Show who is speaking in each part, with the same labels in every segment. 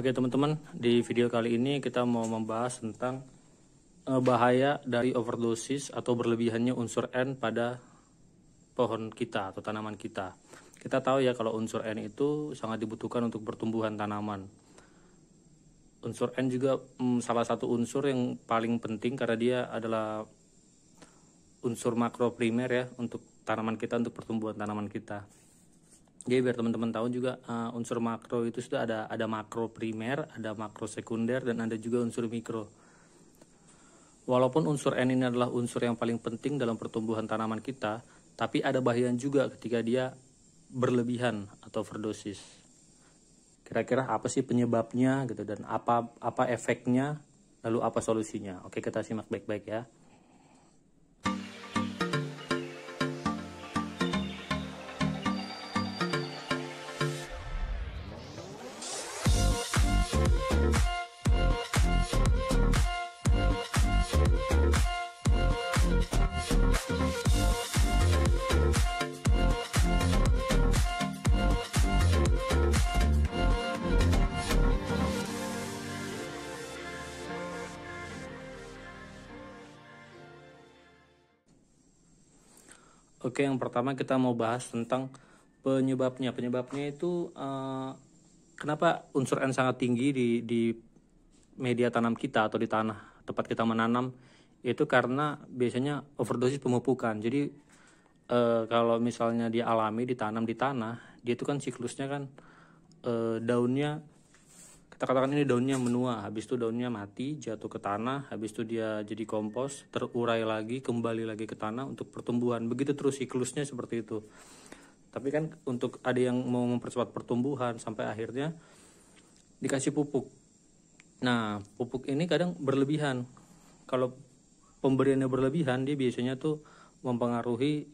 Speaker 1: Oke teman-teman, di video kali ini kita mau membahas tentang bahaya dari overdosis atau berlebihannya unsur N pada pohon kita atau tanaman kita. Kita tahu ya kalau unsur N itu sangat dibutuhkan untuk pertumbuhan tanaman. Unsur N juga salah satu unsur yang paling penting karena dia adalah unsur makro primer ya untuk tanaman kita, untuk pertumbuhan tanaman kita. Jadi biar teman-teman tahu juga unsur makro itu sudah ada makro primer, ada makro sekunder, dan ada juga unsur mikro. Walaupun unsur N ini adalah unsur yang paling penting dalam pertumbuhan tanaman kita, tapi ada bahaya juga ketika dia berlebihan atau overdosis. Kira-kira apa sih penyebabnya gitu, dan apa efeknya, lalu apa solusinya? Oke, kita simak baik-baik ya. Oke, yang pertama kita mau bahas tentang penyebabnya. Penyebabnya itu kenapa unsur N sangat tinggi di media tanam kita atau di tanah tempat kita menanam, itu karena biasanya overdosis pemupukan. Jadi kalau misalnya dia alami ditanam di tanah, dia itu kan siklusnya kan daunnya, kita katakan ini daunnya menua, habis itu daunnya mati, jatuh ke tanah, habis itu dia jadi kompos, terurai lagi, kembali lagi ke tanah untuk pertumbuhan. Begitu terus siklusnya seperti itu. Tapi kan untuk ada yang mau mempercepat pertumbuhan sampai akhirnya dikasih pupuk. Nah, pupuk ini kadang berlebihan. Kalau pemberiannya berlebihan, dia biasanya tuh mempengaruhi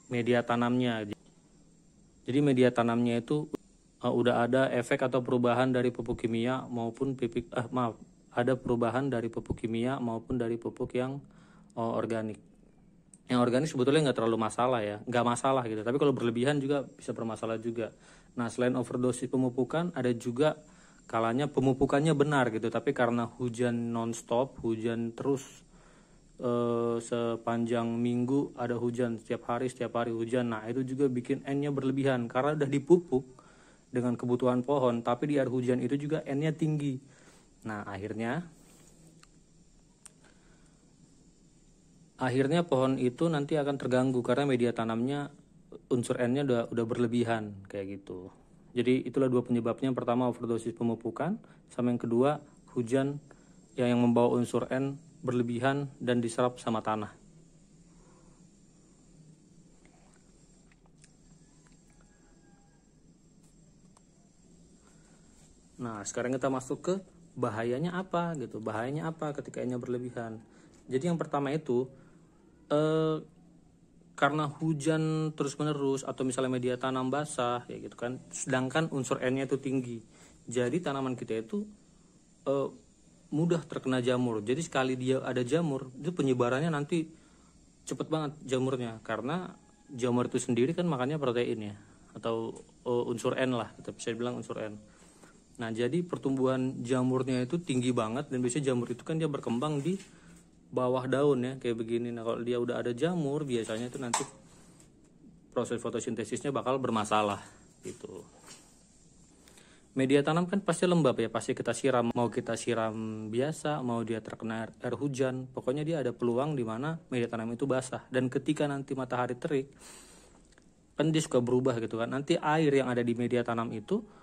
Speaker 1: media tanamnya. Jadi media tanamnya itu udah ada efek atau perubahan dari pupuk kimia maupun ada perubahan dari pupuk kimia maupun dari pupuk yang organik. Yang organik sebetulnya nggak terlalu masalah ya, nggak masalah gitu. Tapi kalau berlebihan juga bisa bermasalah juga. Nah, selain overdosis pemupukan, ada juga kalanya pemupukannya benar gitu, tapi karena hujan nonstop, hujan terus sepanjang minggu ada hujan, setiap hari hujan. Nah, itu juga bikin N-nya berlebihan karena udah dipupuk dengan kebutuhan pohon, tapi di air hujan itu juga N-nya tinggi. Nah, akhirnya pohon itu nanti akan terganggu karena media tanamnya unsur N-nya udah berlebihan kayak gitu. Jadi itulah dua penyebabnya. Yang pertama overdosis pemupukan, sama yang kedua hujan yang membawa unsur N berlebihan dan diserap sama tanah. Nah, sekarang kita masuk ke bahayanya apa gitu. Bahayanya apa ketika N-nya berlebihan? Jadi yang pertama itu karena hujan terus-menerus atau misalnya media tanam basah ya gitu kan, sedangkan unsur N-nya itu tinggi. Jadi tanaman kita itu mudah terkena jamur. Jadi sekali dia ada jamur, itu penyebarannya nanti cepet banget jamurnya, karena jamur itu sendiri kan makannya protein ya, atau unsur N lah, kita bisa bilang unsur N. Nah, jadi pertumbuhan jamurnya itu tinggi banget, dan biasanya jamur itu kan dia berkembang di bawah daun ya, kayak begini. Nah, kalau dia udah ada jamur, biasanya itu nanti proses fotosintesisnya bakal bermasalah gitu. Media tanam kan pasti lembab ya, pasti kita siram, mau kita siram biasa, mau dia terkena air hujan, pokoknya dia ada peluang di mana media tanam itu basah. Dan ketika nanti matahari terik, kan dia suka berubah gitu kan, nanti air yang ada di media tanam itu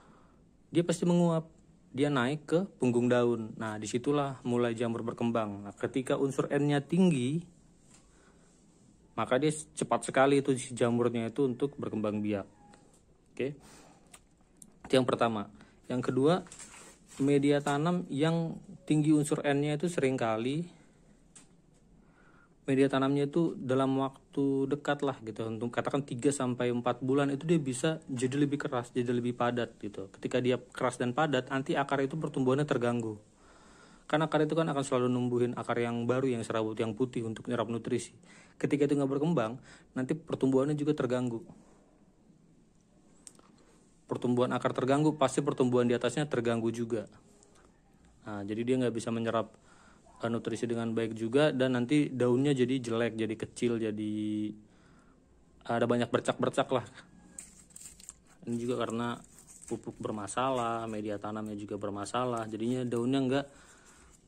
Speaker 1: dia pasti menguap, dia naik ke punggung daun. Nah, disitulah mulai jamur berkembang. Nah, ketika unsur N-nya tinggi, maka dia cepat sekali itu si jamurnya itu untuk berkembang biak. Oke, itu yang pertama. Yang kedua, media tanam yang tinggi unsur N-nya itu seringkali media tanamnya itu dalam waktu dekat lah gitu, untuk katakan 3-4 bulan itu dia bisa jadi lebih keras, jadi lebih padat gitu. Ketika dia keras dan padat, nanti akar itu pertumbuhannya terganggu. Karena akar itu kan akan selalu numbuhin akar yang baru, yang serabut, yang putih untuk menyerap nutrisi. Ketika itu nggak berkembang, nanti pertumbuhannya juga terganggu. pertumbuhan akar terganggu, pasti pertumbuhan di atasnya terganggu juga. Nah, jadi dia nggak bisa menyerap nutrisi dengan baik juga, dan nanti daunnya jadi jelek, jadi kecil, jadi ada banyak bercak-bercak lah. Ini juga karena pupuk bermasalah, media tanamnya juga bermasalah, jadinya daunnya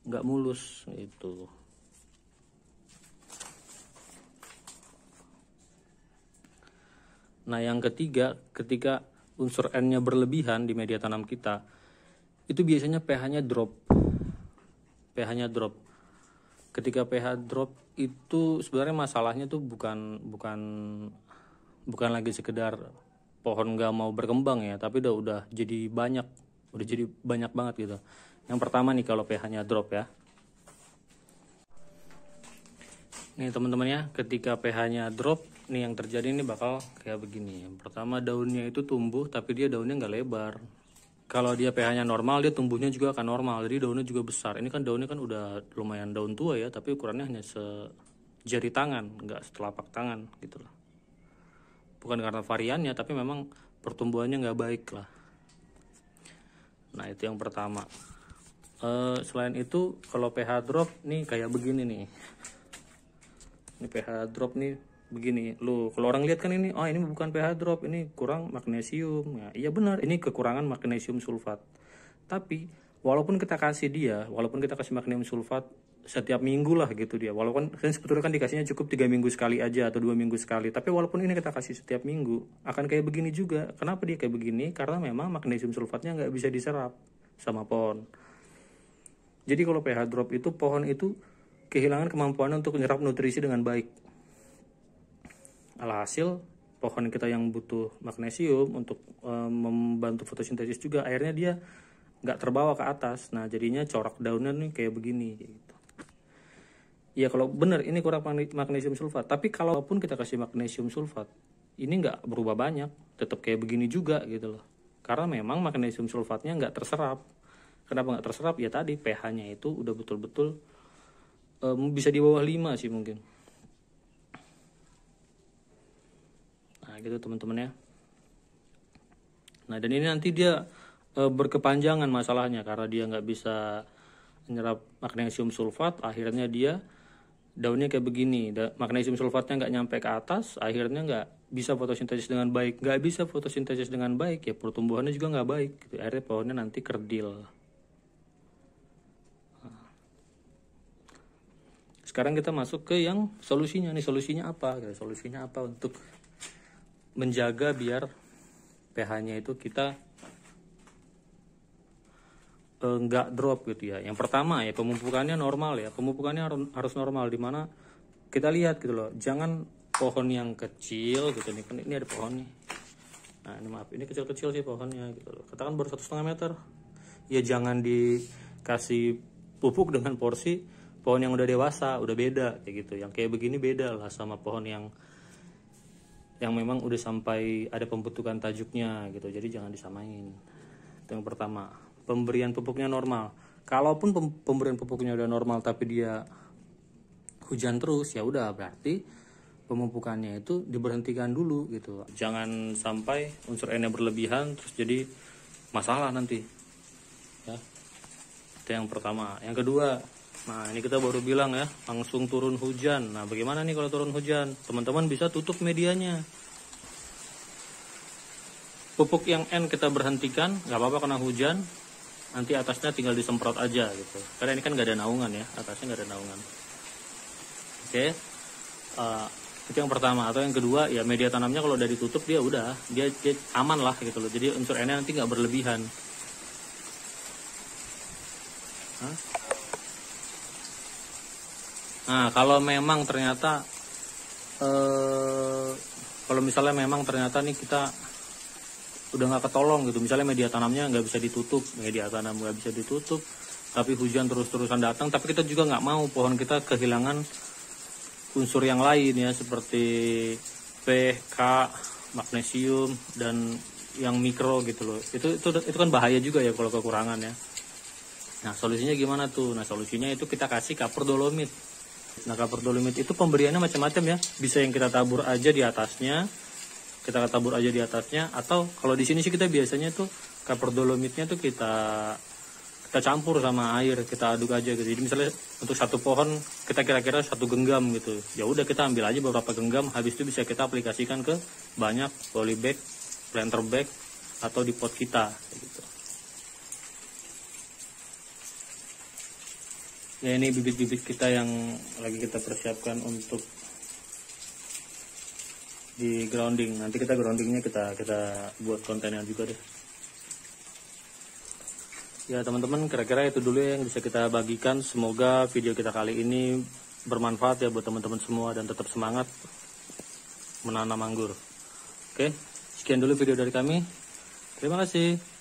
Speaker 1: nggak mulus itu. Nah, yang ketiga, ketika unsur N-nya berlebihan di media tanam kita, itu biasanya pH-nya drop. pH-nya drop. Ketika pH drop itu sebenarnya masalahnya tuh bukan lagi sekedar pohon nggak mau berkembang ya, tapi udah jadi banyak banget gitu. Yang pertama nih, kalau pH-nya drop ya. Nih teman-teman ya, ketika pH-nya drop, nih yang terjadi ini bakal kayak begini. Yang pertama, daunnya itu tumbuh tapi dia daunnya nggak lebar. Kalau dia pH-nya normal, dia tumbuhnya juga akan normal, jadi daunnya juga besar. Ini kan daunnya kan udah lumayan daun tua ya, tapi ukurannya hanya sejari tangan, nggak setelapak tangan gitu loh. Bukan karena variannya, tapi memang pertumbuhannya nggak baik lah. Nah, itu yang pertama. Selain itu, kalau pH drop nih kayak begini nih. Ini pH drop nih begini. Loh, kalau orang lihat kan ini, oh ini bukan pH drop, ini kurang magnesium. Ya, iya benar, ini kekurangan magnesium sulfat. Tapi walaupun kita kasih magnesium sulfat setiap minggu lah gitu dia. Walaupun kan sebetulnya kan dikasihnya cukup 3 minggu sekali aja atau 2 minggu sekali. Tapi walaupun ini kita kasih setiap minggu, akan kayak begini juga. Kenapa dia kayak begini? Karena memang magnesium sulfatnya nggak bisa diserap sama pohon. Jadi kalau pH drop itu, pohon itu kehilangan kemampuan untuk menyerap nutrisi dengan baik. Alhasil pohon kita yang butuh magnesium untuk membantu fotosintesis juga, akhirnya dia nggak terbawa ke atas. Nah, jadinya corak daunnya nih kayak begini gitu. Ya kalau benar ini kurang magnesium sulfat, tapi kalaupun kita kasih magnesium sulfat, ini nggak berubah banyak, tetap kayak begini juga gitu loh. Karena memang magnesium sulfatnya nggak terserap. Kenapa nggak terserap? Ya tadi pH-nya itu udah betul-betul bisa di bawah 5 sih mungkin. Nah gitu teman-teman ya. Nah, dan ini nanti dia berkepanjangan masalahnya, karena dia nggak bisa menyerap magnesium sulfat, akhirnya dia daunnya kayak begini. Magnesium sulfatnya nggak nyampe ke atas, akhirnya nggak bisa fotosintesis dengan baik. Nggak bisa fotosintesis dengan baik, ya pertumbuhannya juga nggak baik gitu. Akhirnya pohonnya nanti kerdil. Sekarang kita masuk ke yang solusinya nih. Solusinya apa? Solusinya apa untuk menjaga biar pH-nya itu kita nggak drop gitu ya. Yang pertama ya, pemupukannya normal ya. Pemupukannya harus normal, dimana kita lihat gitu loh. Jangan pohon yang kecil gitu nih. Ini ada pohon nih. Nah ini maaf, ini kecil-kecil sih pohonnya gitu loh. Katakan baru 1,5 meter. Ya jangan dikasih pupuk dengan porsi pohon yang udah dewasa, udah beda kayak gitu. Yang kayak begini beda lah sama pohon yang memang udah sampai ada pembentukan tajuknya gitu. Jadi jangan disamain. Itu yang pertama. Pemberian pupuknya normal. Kalaupun pemberian pupuknya udah normal tapi dia hujan terus, ya udah berarti pemupukannya itu diberhentikan dulu gitu. Jangan sampai unsur N-nya berlebihan terus jadi masalah nanti. Ya. Itu yang pertama. Yang kedua, nah ini kita baru bilang ya, langsung turun hujan. Nah bagaimana nih kalau turun hujan? Teman-teman bisa tutup medianya. Pupuk yang N kita berhentikan, nggak apa-apa kena hujan. Nanti atasnya tinggal disemprot aja gitu. Karena ini kan nggak ada naungan ya, atasnya nggak ada naungan. Oke, itu yang pertama. Atau yang kedua ya, media tanamnya kalau udah ditutup dia udah dia aman lah gitu loh. Jadi unsur N-nya nanti nggak berlebihan. Nah kalau memang ternyata kalau misalnya memang ternyata nih kita udah nggak ketolong gitu, misalnya media tanamnya nggak bisa ditutup, tapi hujan terus-terusan datang, tapi kita juga nggak mau pohon kita kehilangan unsur yang lain ya, seperti P, K, magnesium dan yang mikro gitu loh. Itu kan bahaya juga ya kalau kekurangan ya. Nah solusinya gimana tuh? Nah solusinya itu kita kasih kapur dolomit. Nah kapur dolomit itu pemberiannya macam-macam ya, bisa yang kita tabur aja di atasnya, kita tabur aja di atasnya. Atau kalau di sini sih kita biasanya tuh kapur dolomitnya tuh kita campur sama air, kita aduk aja gitu. Jadi misalnya untuk satu pohon kita kira-kira 1 genggam gitu, ya udah kita ambil aja beberapa genggam, habis itu bisa kita aplikasikan ke banyak polybag, planter bag, atau di pot kita gitu. Ya ini bibit-bibit kita yang lagi kita persiapkan untuk di grounding. Nanti kita groundingnya kita buat kontennya juga deh. Ya teman-teman, kira-kira itu dulu yang bisa kita bagikan. Semoga video kita kali ini bermanfaat ya buat teman-teman semua dan tetap semangat menanam anggur. Oke, sekian dulu video dari kami. Terima kasih.